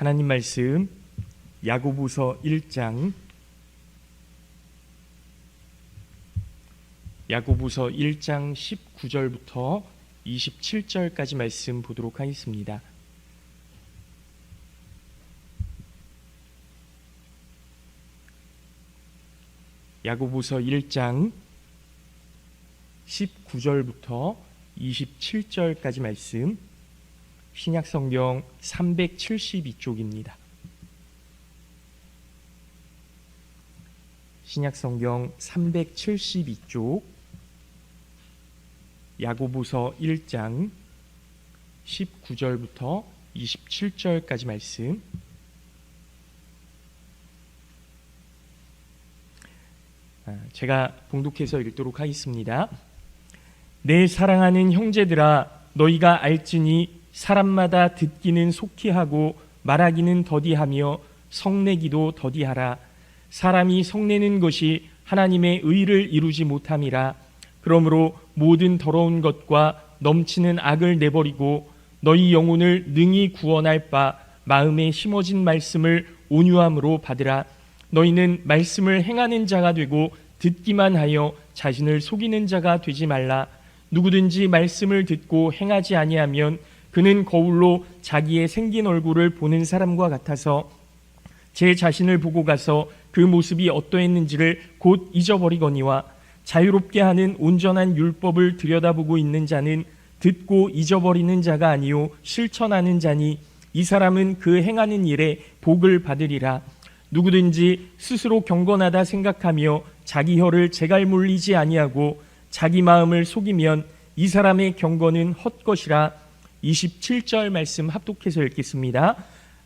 하나님 말씀 야고보서 1장 19절부터 27절까지 말씀 보도록 하겠습니다. 야고보서 1장 19절부터 27절까지 말씀, 신약성경 372쪽입니다. 신약성경 372쪽 야고보서 1장 19절부터 27절까지 말씀, 제가 봉독해서 읽도록 하겠습니다. 내 사랑하는 형제들아, 너희가 알지니 사람마다 듣기는 속히 하고 말하기는 더디하며 성내기도 더디하라. 사람이 성내는 것이 하나님의 의를 이루지 못함이라. 그러므로 모든 더러운 것과 넘치는 악을 내버리고 너희 영혼을 능히 구원할 바 마음에 심어진 말씀을 온유함으로 받으라. 너희는 말씀을 행하는 자가 되고 듣기만 하여 자신을 속이는 자가 되지 말라. 누구든지 말씀을 듣고 행하지 아니하면 그는 거울로 자기의 생긴 얼굴을 보는 사람과 같아서 제 자신을 보고 가서 그 모습이 어떠했는지를 곧 잊어버리거니와, 자유롭게 하는 온전한 율법을 들여다보고 있는 자는 듣고 잊어버리는 자가 아니요 실천하는 자니 이 사람은 그 행하는 일에 복을 받으리라. 누구든지 스스로 경건하다 생각하며 자기 혀를 제갈 물리지 아니하고 자기 마음을 속이면 이 사람의 경건은 헛것이라. 27절 말씀 합독해서 읽겠습니다.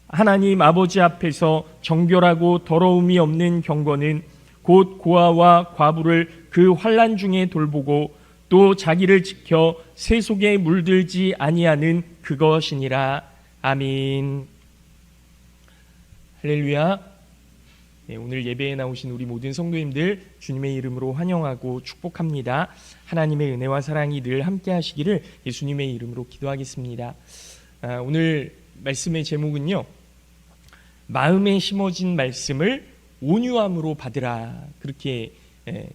하나님 아버지 앞에서 정결하고 더러움이 없는 경건은 곧 고아와 과부를 그 환난 중에 돌보고 또 자기를 지켜 새 속에 물들지 아니하는 그것이니라. 아멘. 할렐루야. 오늘 예배에 나오신 우리 모든 성도님들 주님의 이름으로 환영하고 축복합니다. 하나님의 은혜와 사랑이 늘 함께 하시기를 예수님의 이름으로 기도하겠습니다. 오늘 말씀의 제목은요, 마음에 심어진 말씀을 온유함으로 받으라, 그렇게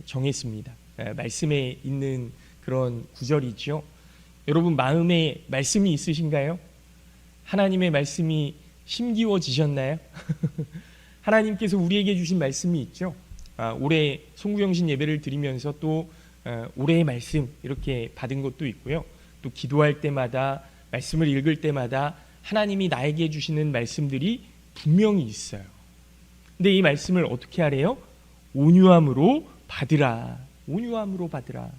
정했습니다. 말씀에 있는 그런 구절이죠. 여러분, 마음에 말씀이 있으신가요? 하나님의 말씀이 심기워지셨나요? 하나님께서 우리에게 주신 말씀이 있죠. 올해 송구영신 예배를 드리면서 또 올해의 말씀 이렇게 받은 것도 있고요. 또 기도할 때마다, 말씀을 읽을 때마다 하나님이 나에게 주시는 말씀들이 분명히 있어요. 근데 이 말씀을 어떻게 하래요? 온유함으로 받으라. 온유함으로 받으라.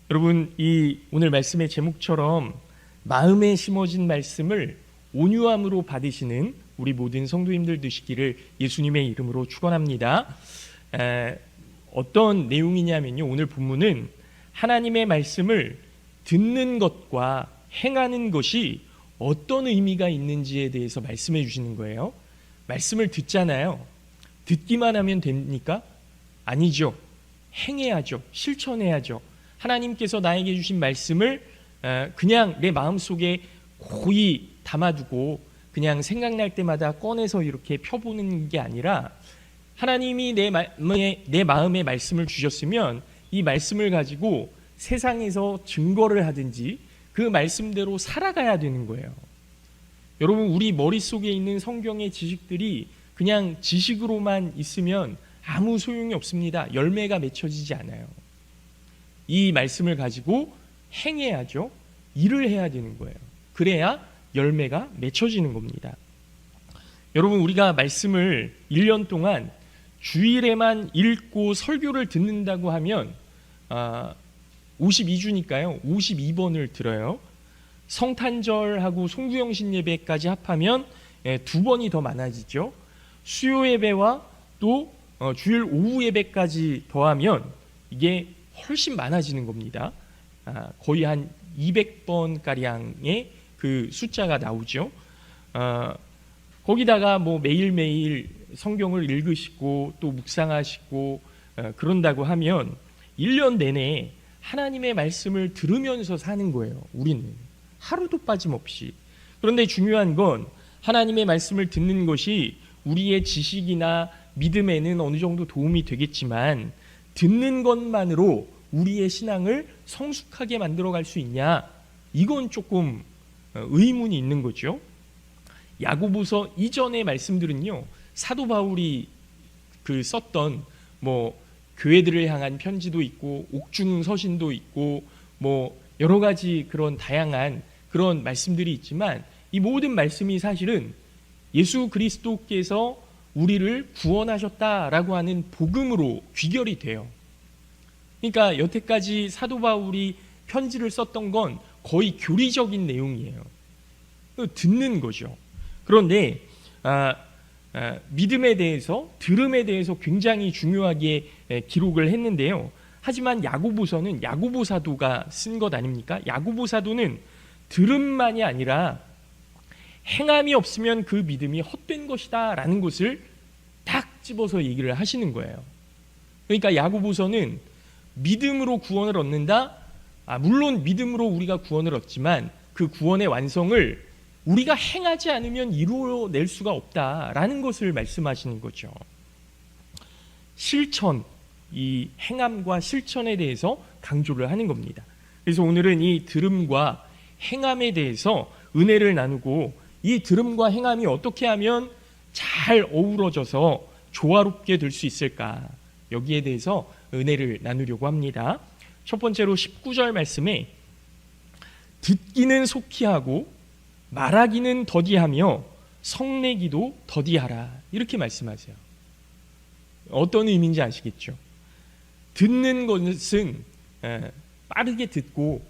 여러분, 이 오늘 말씀의 제목처럼 마음에 심어진 말씀을 온유함으로 받으시는 우리 모든 성도님들 되시기를 예수님의 이름으로 축원합니다. 어떤 내용이냐면요, 오늘 본문은 하나님의 말씀을 듣는 것과 행하는 것이 어떤 의미가 있는지에 대해서 말씀해 주시는 거예요. 말씀을 듣잖아요. 듣기만 하면 됩니까? 아니죠. 행해야죠. 실천해야죠. 하나님께서 나에게 주신 말씀을 그냥 내 마음속에 고이 담아두고 그냥 생각날 때마다 꺼내서 이렇게 펴보는 게 아니라, 하나님이 내 마음에 말씀을 주셨으면 이 말씀을 가지고 세상에서 증거를 하든지 그 말씀대로 살아가야 되는 거예요. 여러분, 우리 머릿속에 있는 성경의 지식들이 그냥 지식으로만 있으면 아무 소용이 없습니다. 열매가 맺혀지지 않아요. 이 말씀을 가지고 행해야죠. 일을 해야 되는 거예요. 그래야 열매가 맺혀지는 겁니다. 여러분, 우리가 말씀을 1년 동안 주일에만 읽고 설교를 듣는다고 하면 52주니까요 52번을 들어요. 성탄절하고 송구영신 예배까지 합하면 2번이 더 많아지죠. 수요 예배와 또 주일 오후 예배까지 더하면 이게 훨씬 많아지는 겁니다. 거의 한 200번가량의 그 숫자가 나오죠. 거기다가 뭐 매일매일 성경을 읽으시고 또 묵상하시고 그런다고 하면 1년 내내 하나님의 말씀을 들으면서 사는 거예요. 우리는 하루도 빠짐없이. 그런데 중요한 건 하나님의 말씀을 듣는 것이 우리의 지식이나 믿음에는 어느 정도 도움이 되겠지만 듣는 것만으로 우리의 신앙을 성숙하게 만들어갈 수 있냐? 이건 조금 의문이 있는 거죠. 야고보서 이전의 말씀들은요, 사도 바울이 썼던 교회들을 향한 편지도 있고 옥중 서신도 있고 여러 가지 그런 다양한 그런 말씀들이 있지만 이 모든 말씀이 사실은 예수 그리스도께서 우리를 구원하셨다라고 하는 복음으로 귀결이 돼요. 그러니까 여태까지 사도 바울이 편지를 썼던 건 거의 교리적인 내용이에요. 듣는 거죠. 그런데 믿음에 대해서, 들음에 대해서 굉장히 중요하게 기록을 했는데요. 하지만 야고보서는 야고보 사도가 쓴 것 아닙니까? 야고보 사도는 들음만이 아니라 행함이 없으면 그 믿음이 헛된 것이다 라는 것을 딱 집어서 얘기를 하시는 거예요. 그러니까 야고보서는 믿음으로 구원을 얻는다? 물론 믿음으로 우리가 구원을 얻지만 그 구원의 완성을 우리가 행하지 않으면 이루어낼 수가 없다라는 것을 말씀하시는 거죠. 실천, 이 행함과 실천에 대해서 강조를 하는 겁니다. 그래서 오늘은 이 들음과 행함에 대해서 은혜를 나누고 이 들음과 행함이 어떻게 하면 잘 어우러져서 조화롭게 될 수 있을까? 여기에 대해서 은혜를 나누려고 합니다. 첫 번째로 19절 말씀에 듣기는 속히 하고 말하기는 더디하며 성내기도 더디하라 이렇게 말씀하세요. 어떤 의미인지 아시겠죠? 듣는 것은 빠르게 듣고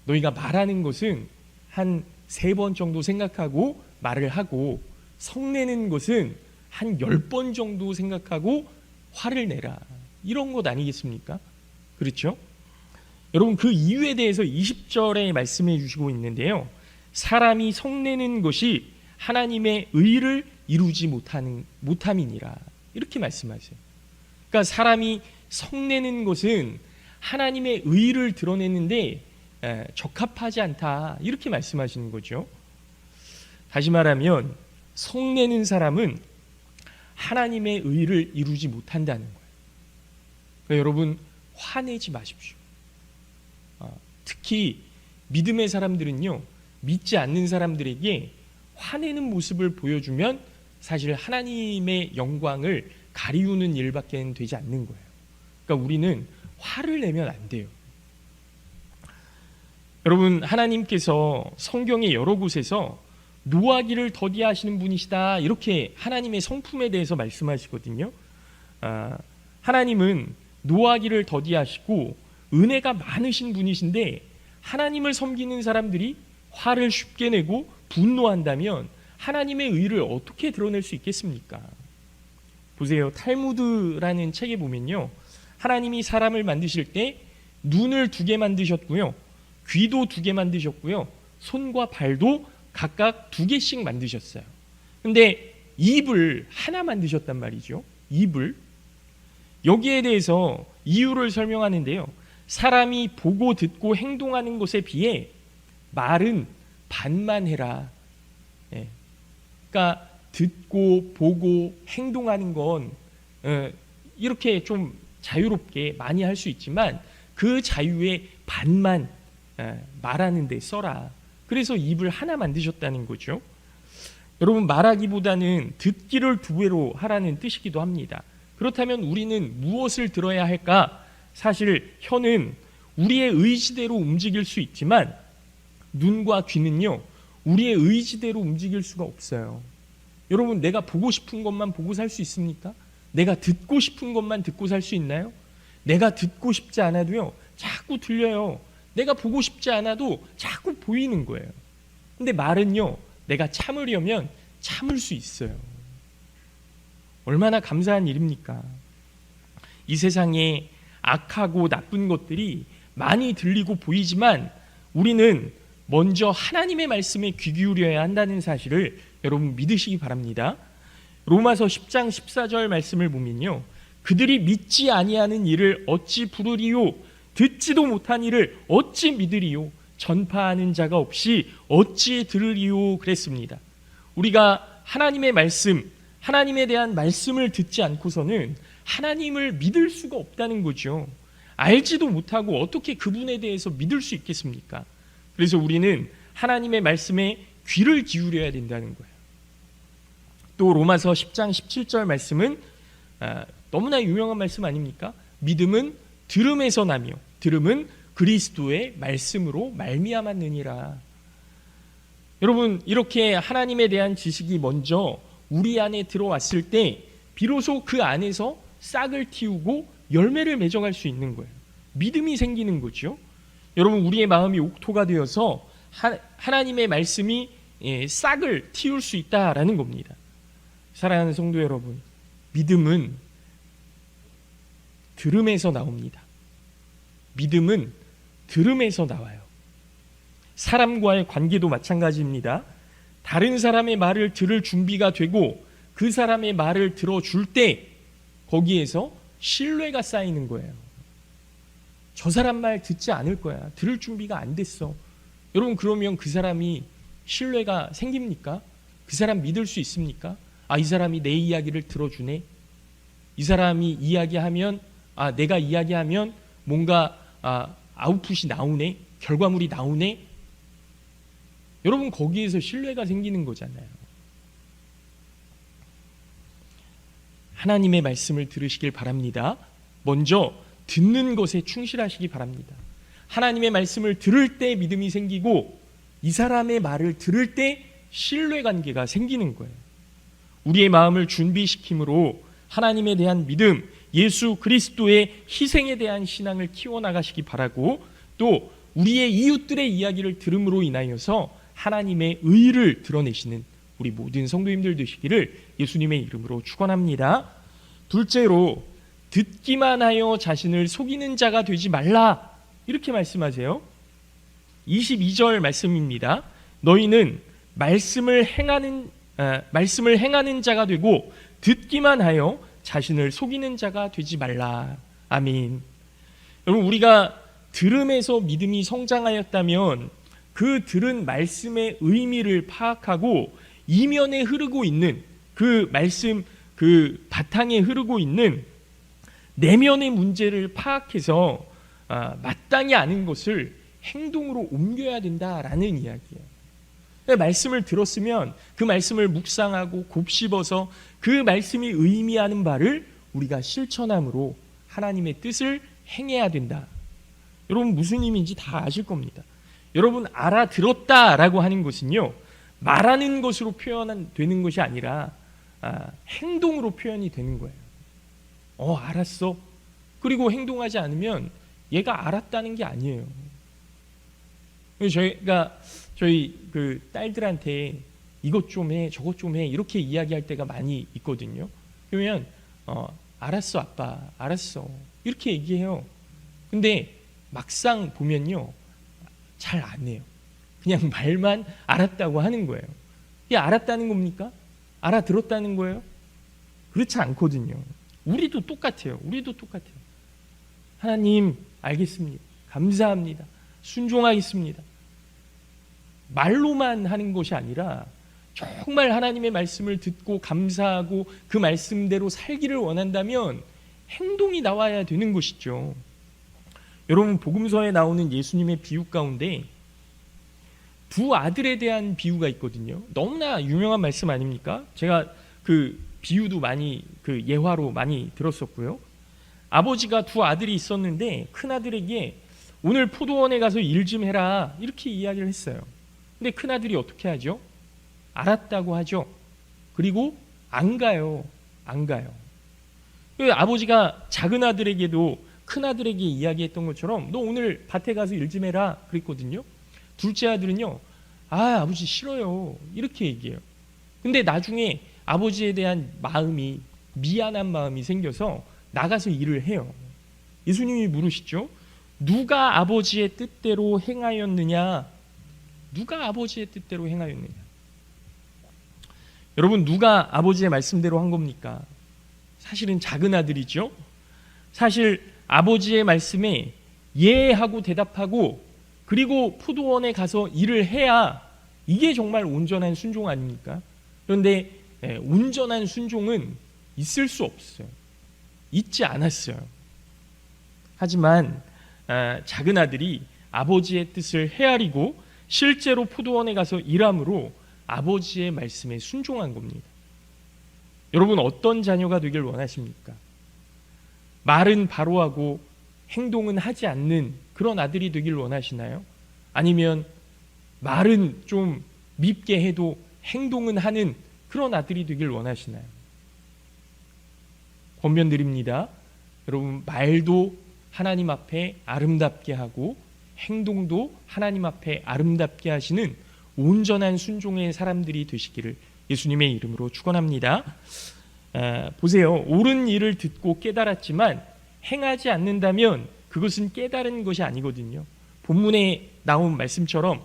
너희가 말하는 것은 한 3번 정도 생각하고 말을 하고 성내는 것은 한 10번 정도 생각하고 화를 내라 이런 것 아니겠습니까? 그렇죠? 여러분 그 이유에 대해서 20절에 말씀해 주시고 있는데요. 사람이 성내는 것이 하나님의 의를 이루지 못함이니라 이렇게 말씀하세요. 그러니까 사람이 성내는 것은 하나님의 의를 드러내는데 적합하지 않다 이렇게 말씀하시는 거죠. 다시 말하면 성내는 사람은 하나님의 의를 이루지 못한다는 거예요. 그러니까 여러분 화내지 마십시오. 특히 믿음의 사람들은요, 믿지 않는 사람들에게 화내는 모습을 보여주면 사실 하나님의 영광을 가리우는 일밖에 되지 않는 거예요. 그러니까 우리는 화를 내면 안 돼요. 여러분 하나님께서 성경의 여러 곳에서 노하기를 더디하시는 분이시다 이렇게 하나님의 성품에 대해서 말씀하시거든요. 하나님은 노하기를 더디하시고 은혜가 많으신 분이신데 하나님을 섬기는 사람들이 화를 쉽게 내고 분노한다면 하나님의 의를 어떻게 드러낼 수 있겠습니까? 보세요. 탈무드라는 책에 보면요, 하나님이 사람을 만드실 때 눈을 2개 만드셨고요, 귀도 2개 만드셨고요, 손과 발도 각각 2개씩 만드셨어요. 근데 입을 하나 만드셨단 말이죠. 입을. 여기에 대해서 이유를 설명하는데요. 사람이 보고 듣고 행동하는 것에 비해 말은 반만 해라. 그러니까 듣고 보고 행동하는 건 이렇게 좀 자유롭게 많이 할 수 있지만 그 자유의 반만 말하는 데 써라. 그래서 입을 하나 만드셨다는 거죠. 여러분 말하기보다는 듣기를 2배로 하라는 뜻이기도 합니다. 그렇다면 우리는 무엇을 들어야 할까? 사실 혀는 우리의 의지대로 움직일 수 있지만 눈과 귀는요, 우리의 의지대로 움직일 수가 없어요. 여러분 내가 보고 싶은 것만 보고 살 수 있습니까? 내가 듣고 싶은 것만 듣고 살 수 있나요? 내가 듣고 싶지 않아도요, 자꾸 들려요. 내가 보고 싶지 않아도 자꾸 보이는 거예요. 근데 말은요, 내가 참으려면 참을 수 있어요. 얼마나 감사한 일입니까? 이 세상에 악하고 나쁜 것들이 많이 들리고 보이지만 우리는 먼저 하나님의 말씀에 귀 기울여야 한다는 사실을 여러분 믿으시기 바랍니다. 로마서 10장 14절 말씀을 보면요, 그들이 믿지 아니하는 일을 어찌 부르리요, 듣지도 못한 일을 어찌 믿으리요, 전파하는 자가 없이 어찌 들으리요 그랬습니다. 우리가 하나님의 말씀, 하나님에 대한 말씀을 듣지 않고서는 하나님을 믿을 수가 없다는 거죠. 알지도 못하고 어떻게 그분에 대해서 믿을 수 있겠습니까? 그래서 우리는 하나님의 말씀에 귀를 기울여야 된다는 거예요. 또 로마서 10장 17절 말씀은 너무나 유명한 말씀 아닙니까? 믿음은 들음에서 나며 들음은 그리스도의 말씀으로 말미암았느니라. 여러분, 이렇게 하나님에 대한 지식이 먼저 우리 안에 들어왔을 때 비로소 그 안에서 싹을 틔우고 열매를 맺어갈 수 있는 거예요. 믿음이 생기는 거죠. 여러분, 우리의 마음이 옥토가 되어서 하나님의 말씀이 싹을 틔울 수 있다라는 겁니다. 사랑하는 성도 여러분, 믿음은 들음에서 나옵니다. 믿음은 들음에서 나와요. 사람과의 관계도 마찬가지입니다. 다른 사람의 말을 들을 준비가 되고 그 사람의 말을 들어줄 때 거기에서 신뢰가 쌓이는 거예요. 저 사람 말 듣지 않을 거야. 들을 준비가 안 됐어. 여러분, 그러면 그 사람이 신뢰가 생깁니까? 그 사람 믿을 수 있습니까? 이 사람이 내 이야기를 들어주네. 이 사람이 이야기하면 내가 이야기하면 뭔가 아웃풋이 나오네. 결과물이 나오네. 여러분, 거기에서 신뢰가 생기는 거잖아요. 하나님의 말씀을 들으시길 바랍니다. 먼저 듣는 것에 충실하시기 바랍니다. 하나님의 말씀을 들을 때 믿음이 생기고 이 사람의 말을 들을 때 신뢰관계가 생기는 거예요. 우리의 마음을 준비시킴으로 하나님에 대한 믿음, 예수 그리스도의 희생에 대한 신앙을 키워나가시기 바라고, 또 우리의 이웃들의 이야기를 들음으로 인하여서 하나님의 의를 드러내시는 우리 모든 성도님들 되시기를 예수님의 이름으로 축원합니다. 둘째로, 듣기만 하여 자신을 속이는 자가 되지 말라, 이렇게 말씀하세요. 22절 말씀입니다. 너희는 말씀을 행하는 자가 되고 듣기만 하여 자신을 속이는 자가 되지 말라. 아멘. 여러분, 우리가 들음에서 믿음이 성장하였다면 그 들은 말씀의 의미를 파악하고 이면에 흐르고 있는 그 말씀, 그 바탕에 흐르고 있는 내면의 문제를 파악해서 마땅히 아는 것을 행동으로 옮겨야 된다라는 이야기예요. 말씀을 들었으면 그 말씀을 묵상하고 곱씹어서 그 말씀이 의미하는 바를 우리가 실천함으로 하나님의 뜻을 행해야 된다. 여러분, 무슨 의미인지 다 아실 겁니다. 여러분, 알아들었다라고 하는 것은요, 말하는 것으로 표현되는 것이 아니라 행동으로 표현이 되는 거예요. 알았어. 그리고 행동하지 않으면 얘가 알았다는 게 아니에요. 저희 그 딸들한테 이것 좀 해, 저것 좀 해, 이렇게 이야기할 때가 많이 있거든요. 그러면 알았어 아빠, 알았어, 이렇게 얘기해요. 근데 막상 보면요, 잘 안 해요. 그냥 말만 알았다고 하는 거예요. 이게 알았다는 겁니까? 알아들었다는 거예요? 그렇지 않거든요. 우리도 똑같아요. 하나님, 알겠습니다. 감사합니다. 순종하겠습니다. 말로만 하는 것이 아니라 정말 하나님의 말씀을 듣고 감사하고 그 말씀대로 살기를 원한다면 행동이 나와야 되는 것이죠. 여러분, 복음서에 나오는 예수님의 비유 가운데 두 아들에 대한 비유가 있거든요. 너무나 유명한 말씀 아닙니까? 제가 그 비유도 많이 예화로 많이 들었었고요. 아버지가 두 아들이 있었는데 큰 아들에게 오늘 포도원에 가서 일 좀 해라, 이렇게 이야기를 했어요. 근데 큰 아들이 어떻게 하죠? 알았다고 하죠. 그리고 안 가요. 아버지가 작은 아들에게도 큰 아들에게 이야기했던 것처럼 너 오늘 밭에 가서 일 좀 해라 그랬거든요. 둘째 아들은요, 아버지 싫어요, 이렇게 얘기해요. 근데 나중에 아버지에 대한 마음이, 미안한 마음이 생겨서 나가서 일을 해요. 예수님이 물으시죠. 누가 아버지의 뜻대로 행하였느냐? 누가 아버지의 뜻대로 행하였느냐? 여러분, 누가 아버지의 말씀대로 한 겁니까? 사실은 작은 아들이죠. 사실 아버지의 말씀에 예 하고 대답하고 그리고 포도원에 가서 일을 해야 이게 정말 온전한 순종 아닙니까? 그런데 온전한 순종은 있을 수 없어요. 있지 않았어요. 하지만 작은 아들이 아버지의 뜻을 헤아리고 실제로 포도원에 가서 일함으로 아버지의 말씀에 순종한 겁니다. 여러분, 어떤 자녀가 되길 원하십니까? 말은 바로 하고 행동은 하지 않는 그런 아들이 되길 원하시나요? 아니면 말은 좀 밉게 해도 행동은 하는 그런 아들이 되길 원하시나요? 권면드립니다. 여러분, 말도 하나님 앞에 아름답게 하고 행동도 하나님 앞에 아름답게 하시는 온전한 순종의 사람들이 되시기를 예수님의 이름으로 축원합니다. 보세요. 옳은 일을 듣고 깨달았지만 행하지 않는다면 그것은 깨달은 것이 아니거든요. 본문에 나온 말씀처럼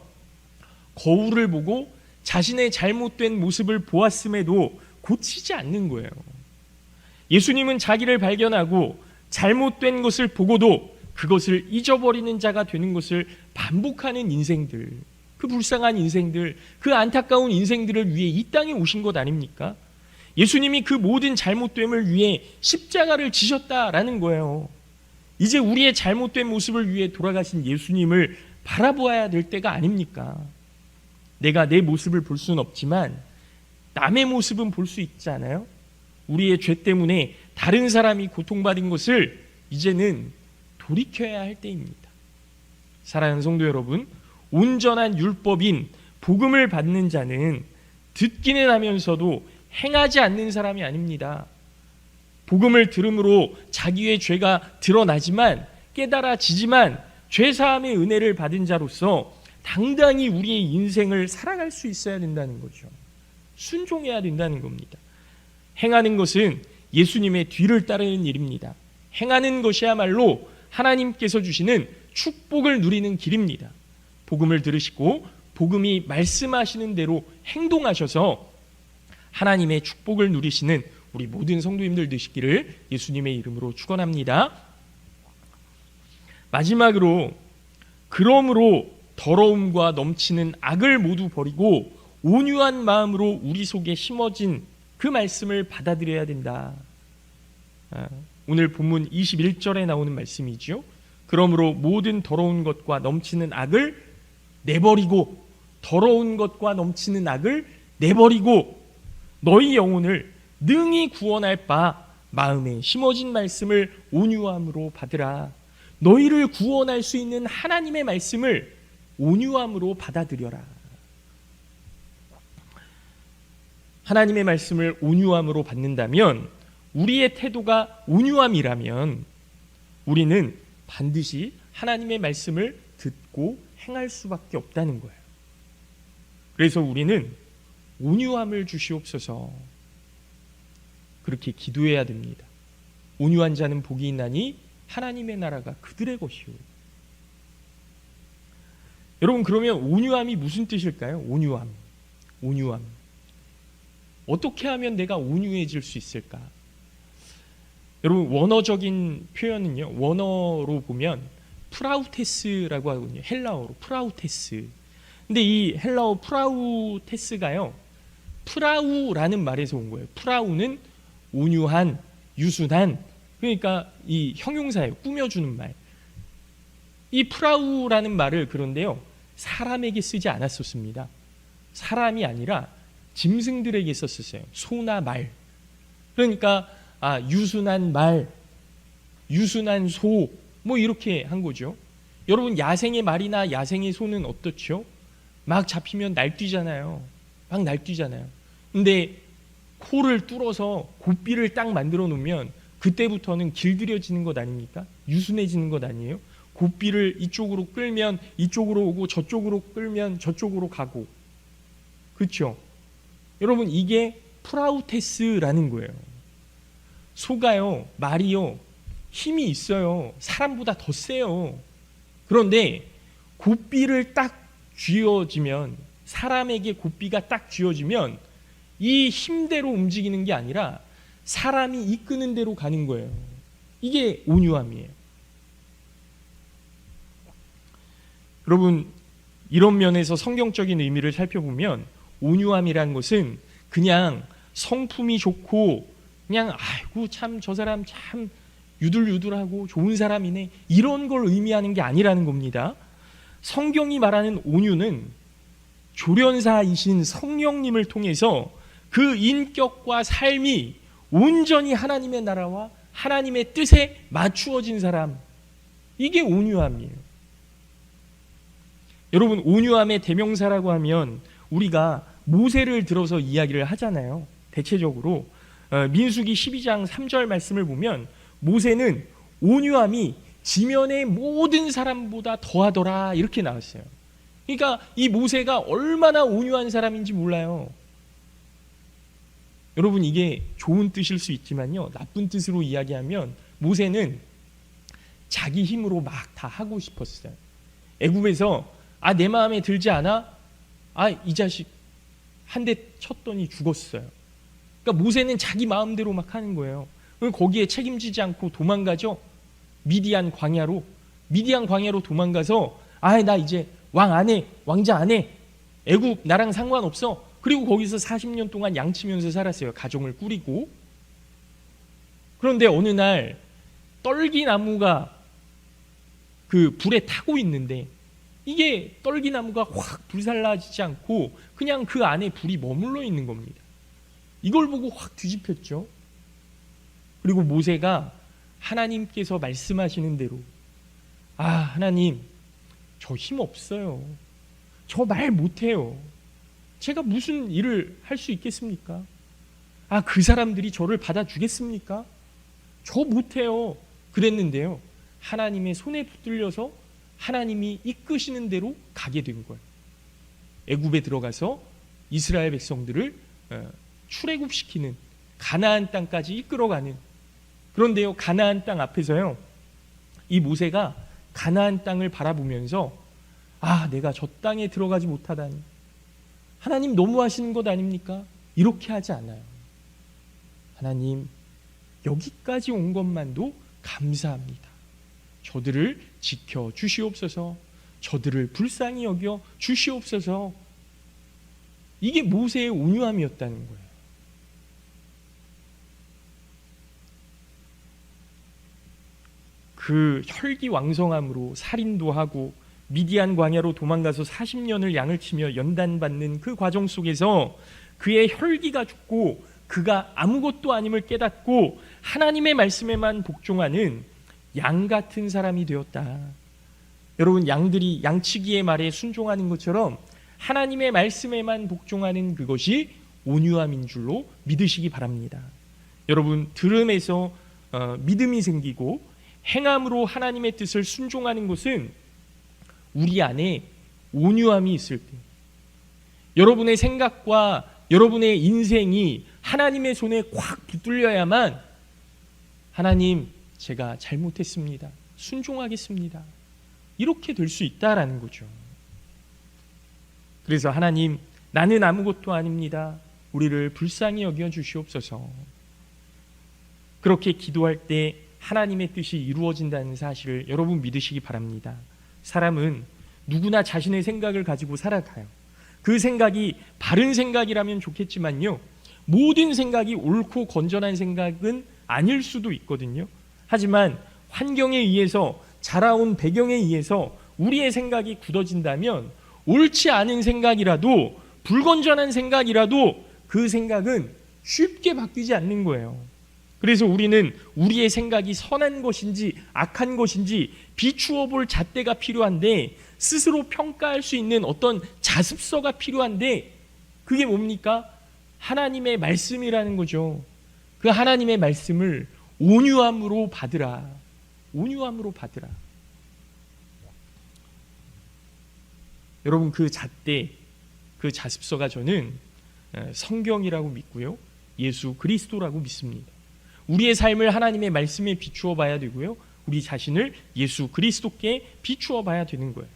거울을 보고 자신의 잘못된 모습을 보았음에도 고치지 않는 거예요. 예수님은 자기를 발견하고 잘못된 것을 보고도 그것을 잊어버리는 자가 되는 것을 반복하는 인생들, 그 불쌍한 인생들, 그 안타까운 인생들을 위해 이 땅에 오신 것 아닙니까? 예수님이 그 모든 잘못됨을 위해 십자가를 지셨다라는 거예요. 이제 우리의 잘못된 모습을 위해 돌아가신 예수님을 바라보아야 될 때가 아닙니까? 내가 내 모습을 볼 수는 없지만 남의 모습은 볼 수 있잖아요. 우리의 죄 때문에 다른 사람이 고통받은 것을 이제는 돌이켜야 할 때입니다. 사랑하는 성도 여러분, 온전한 율법인 복음을 받는 자는 듣기는 하면서도 행하지 않는 사람이 아닙니다. 복음을 들음으로 자기의 죄가 드러나지만 깨달아지지만 죄사함의 은혜를 받은 자로서 당당히 우리의 인생을 살아갈 수 있어야 된다는 거죠. 순종해야 된다는 겁니다. 행하는 것은 예수님의 뒤를 따르는 일입니다. 행하는 것이야말로 하나님께서 주시는 축복을 누리는 길입니다. 복음을 들으시고 복음이 말씀하시는 대로 행동하셔서 하나님의 축복을 누리시는 우리 모든 성도님들 되시기를 예수님의 이름으로 축원합니다. 마지막으로, 그러므로 더러움과 넘치는 악을 모두 버리고 온유한 마음으로 우리 속에 심어진 그 말씀을 받아들여야 된다. 오늘 본문 21절에 나오는 말씀이죠. 그러므로 모든 더러운 것과 넘치는 악을 내버리고, 더러운 것과 넘치는 악을 내버리고 너희 영혼을 능히 구원할 바 마음에 심어진 말씀을 온유함으로 받으라. 너희를 구원할 수 있는 하나님의 말씀을 온유함으로 받아들여라. 하나님의 말씀을 온유함으로 받는다면, 우리의 태도가 온유함이라면 우리는 반드시 하나님의 말씀을 듣고 행할 수밖에 없다는 거예요. 그래서 우리는 온유함을 주시옵소서, 그렇게 기도해야 됩니다. 온유한 자는 복이 있나니 하나님의 나라가 그들의 것이오. 여러분, 그러면 온유함이 무슨 뜻일까요? 온유함. 어떻게 하면 내가 온유해질 수 있을까? 여러분, 원어적인 표현은요, 원어로 보면 프라우테스라고 하거든요. 헬라어로 프라우테스. 근데 이 헬라어 프라우테스가요, 프라우라는 말에서 온 거예요. 프라우는 온유한, 유순한, 그러니까 이 형용사예요. 꾸며주는 말. 이 프라우라는 말을 그런데요, 사람에게 쓰지 않았었습니다. 사람이 아니라 짐승들에게 썼었어요. 소나 말. 그러니까 유순한 말, 유순한 소, 뭐 이렇게 한 거죠. 여러분, 야생의 말이나 야생의 소는 어떻죠? 막 잡히면 날뛰잖아요. 막 날뛰잖아요. 근데 코를 뚫어서 고삐를 딱 만들어 놓으면 그때부터는 길들여지는 것 아닙니까? 유순해지는 것 아니에요? 고삐를 이쪽으로 끌면 이쪽으로 오고, 저쪽으로 끌면 저쪽으로 가고. 그렇죠? 여러분, 이게 프라우테스라는 거예요. 소가요, 말이요, 힘이 있어요. 사람보다 더 세요. 그런데 고삐를 딱 쥐어지면, 사람에게 고삐가 딱 쥐어지면 이 힘대로 움직이는 게 아니라 사람이 이끄는 대로 가는 거예요. 이게 온유함이에요. 여러분, 이런 면에서 성경적인 의미를 살펴보면 온유함이란 것은 그냥 성품이 좋고 그냥 아이고 참 저 사람 참 유들유들하고 좋은 사람이네 이런 걸 의미하는 게 아니라는 겁니다. 성경이 말하는 온유는 조련사이신 성령님을 통해서 그 인격과 삶이 온전히 하나님의 나라와 하나님의 뜻에 맞추어진 사람, 이게 온유함이에요. 여러분, 온유함의 대명사라고 하면 우리가 모세를 들어서 이야기를 하잖아요. 대체적으로 민수기 12장 3절 말씀을 보면 모세는 온유함이 지면의 모든 사람보다 더하더라 이렇게 나왔어요. 그러니까 이 모세가 얼마나 온유한 사람인지 몰라요. 여러분, 이게 좋은 뜻일 수 있지만요, 나쁜 뜻으로 이야기하면 모세는 자기 힘으로 막 다 하고 싶었어요. 애굽에서 내 마음에 들지 않아? 이 자식 한 대 쳤더니 죽었어요. 그러니까 모세는 자기 마음대로 막 하는 거예요. 거기에 책임지지 않고 도망가죠. 미디안 광야로 도망가서 나 이제 왕 안 해, 왕자 안 해, 애굽 나랑 상관없어. 그리고 거기서 40년 동안 양치면서 살았어요. 가정을 꾸리고. 그런데 어느 날 떨기나무가 그 불에 타고 있는데 이게 떨기나무가 확 불살라지지 않고 그냥 그 안에 불이 머물러 있는 겁니다. 이걸 보고 확 뒤집혔죠. 그리고 모세가 하나님께서 말씀하시는 대로 하나님, 저 힘 없어요. 저 말 못해요. 제가 무슨 일을 할 수 있겠습니까? 그 사람들이 저를 받아주겠습니까? 저 못해요. 그랬는데요, 하나님의 손에 붙들려서 하나님이 이끄시는 대로 가게 된 거예요. 애굽에 들어가서 이스라엘 백성들을 출애굽시키는, 가나안 땅까지 이끌어가는. 그런데요, 가나안 땅 앞에서요, 이 모세가 가나안 땅을 바라보면서 내가 저 땅에 들어가지 못하다니, 하나님 너무하시는 것 아닙니까? 이렇게 하지 않아요. 하나님, 여기까지 온 것만도 감사합니다. 저들을 지켜 주시옵소서. 저들을 불쌍히 여겨 주시옵소서. 이게 모세의 온유함이었다는 거예요. 그 혈기왕성함으로 살인도 하고 미디안 광야로 도망가서 40년을 양을 치며 연단받는 그 과정 속에서 그의 혈기가 죽고 그가 아무것도 아님을 깨닫고 하나님의 말씀에만 복종하는 양 같은 사람이 되었다. 여러분, 양들이 양치기의 말에 순종하는 것처럼 하나님의 말씀에만 복종하는 그것이 온유함인 줄로 믿으시기 바랍니다. 여러분, 들음에서 믿음이 생기고 행함으로 하나님의 뜻을 순종하는 것은 우리 안에 온유함이 있을 때, 여러분의 생각과 여러분의 인생이 하나님의 손에 꽉 붙들려야만 하나님, 제가 잘못했습니다. 순종하겠습니다. 이렇게 될 수 있다라는 거죠. 그래서 하나님, 나는 아무것도 아닙니다. 우리를 불쌍히 여겨 주시옵소서. 그렇게 기도할 때 하나님의 뜻이 이루어진다는 사실을 여러분 믿으시기 바랍니다. 사람은 누구나 자신의 생각을 가지고 살아가요. 그 생각이 바른 생각이라면 좋겠지만요, 모든 생각이 옳고 건전한 생각은 아닐 수도 있거든요. 하지만 환경에 의해서, 자라온 배경에 의해서 우리의 생각이 굳어진다면 옳지 않은 생각이라도, 불건전한 생각이라도 그 생각은 쉽게 바뀌지 않는 거예요. 그래서 우리는 우리의 생각이 선한 것인지 악한 것인지 비추어 볼 잣대가 필요한데, 스스로 평가할 수 있는 어떤 자습서가 필요한데, 그게 뭡니까? 하나님의 말씀이라는 거죠. 그 하나님의 말씀을 온유함으로 받으라. 온유함으로 받으라. 여러분, 그 잣대, 그 자습서가 저는 성경이라고 믿고요, 예수 그리스도라고 믿습니다. 우리의 삶을 하나님의 말씀에 비추어 봐야 되고요, 우리 자신을 예수 그리스도께 비추어 봐야 되는 거예요.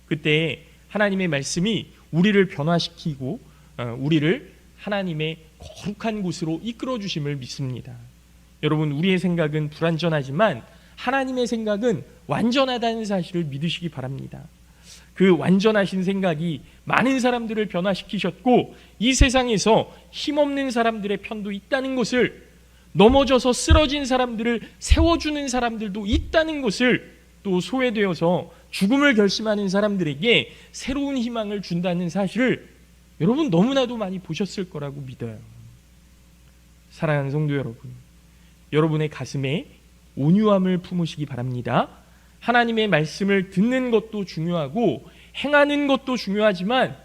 그때 하나님의 말씀이 우리를 변화시키고 우리를 하나님의 거룩한 곳으로 이끌어 주심을 믿습니다. 여러분, 우리의 생각은 불완전하지만 하나님의 생각은 완전하다는 사실을 믿으시기 바랍니다. 그 완전하신 생각이 많은 사람들을 변화시키셨고 이 세상에서 힘없는 사람들의 편도 있다는 것을, 넘어져서 쓰러진 사람들을 세워주는 사람들도 있다는 것을, 또 소외되어서 죽음을 결심하는 사람들에게 새로운 희망을 준다는 사실을 여러분 너무나도 많이 보셨을 거라고 믿어요. 사랑하는 성도 여러분, 여러분의 가슴에 온유함을 품으시기 바랍니다. 하나님의 말씀을 듣는 것도 중요하고 행하는 것도 중요하지만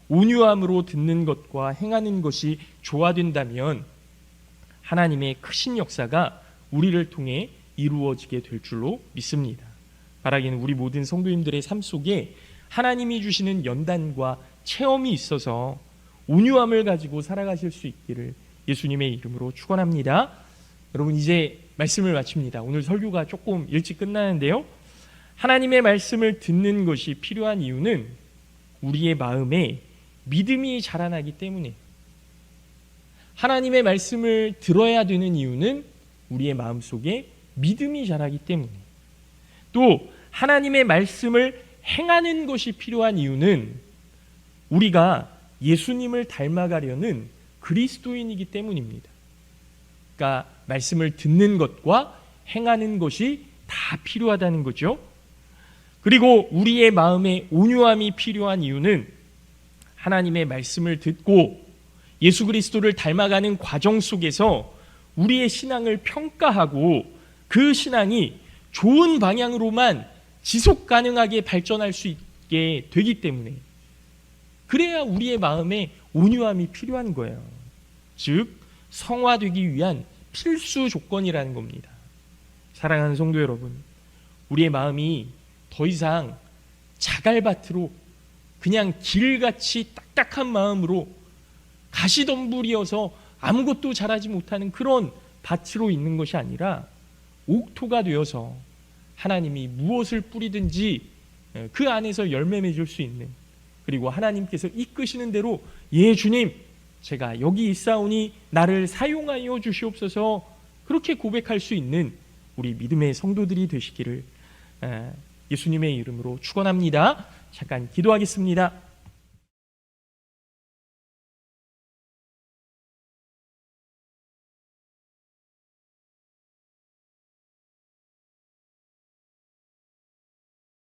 온유함으로 듣는 것과 행하는 것이 조화된다면 하나님의 크신 역사가 우리를 통해 이루어지게 될 줄로 믿습니다. 바라기는 우리 모든 성도님들의 삶 속에 하나님이 주시는 연단과 체험이 있어서 온유함을 가지고 살아가실 수 있기를 예수님의 이름으로 축원합니다. 여러분, 이제 말씀을 마칩니다. 오늘 설교가 조금 일찍 끝나는데요, 하나님의 말씀을 듣는 것이 필요한 이유는 우리의 마음에 믿음이 자라나기 때문에, 하나님의 말씀을 들어야 되는 이유는 우리의 마음속에 믿음이 자라기 때문에, 또 하나님의 말씀을 행하는 것이 필요한 이유는 우리가 예수님을 닮아가려는 그리스도인이기 때문입니다. 그러니까 말씀을 듣는 것과 행하는 것이 다 필요하다는 거죠. 그리고 우리의 마음에 온유함이 필요한 이유는 하나님의 말씀을 듣고 예수 그리스도를 닮아가는 과정 속에서 우리의 신앙을 평가하고 그 신앙이 좋은 방향으로만 지속 가능하게 발전할 수 있게 되기 때문에, 그래야 우리의 마음에 온유함이 필요한 거예요. 즉 성화되기 위한 필수 조건이라는 겁니다. 사랑하는 성도 여러분, 우리의 마음이 더 이상 자갈밭으로 그냥 길같이 딱딱한 마음으로 가시덤불이어서 아무것도 자라지 못하는 그런 밭으로 있는 것이 아니라 옥토가 되어서 하나님이 무엇을 뿌리든지 그 안에서 열매 맺을 수 있는, 그리고 하나님께서 이끄시는 대로 예 주님 제가 여기 있사오니 나를 사용하여 주시옵소서, 그렇게 고백할 수 있는 우리 믿음의 성도들이 되시기를 예수님의 이름으로 축원합니다. 잠깐 기도하겠습니다.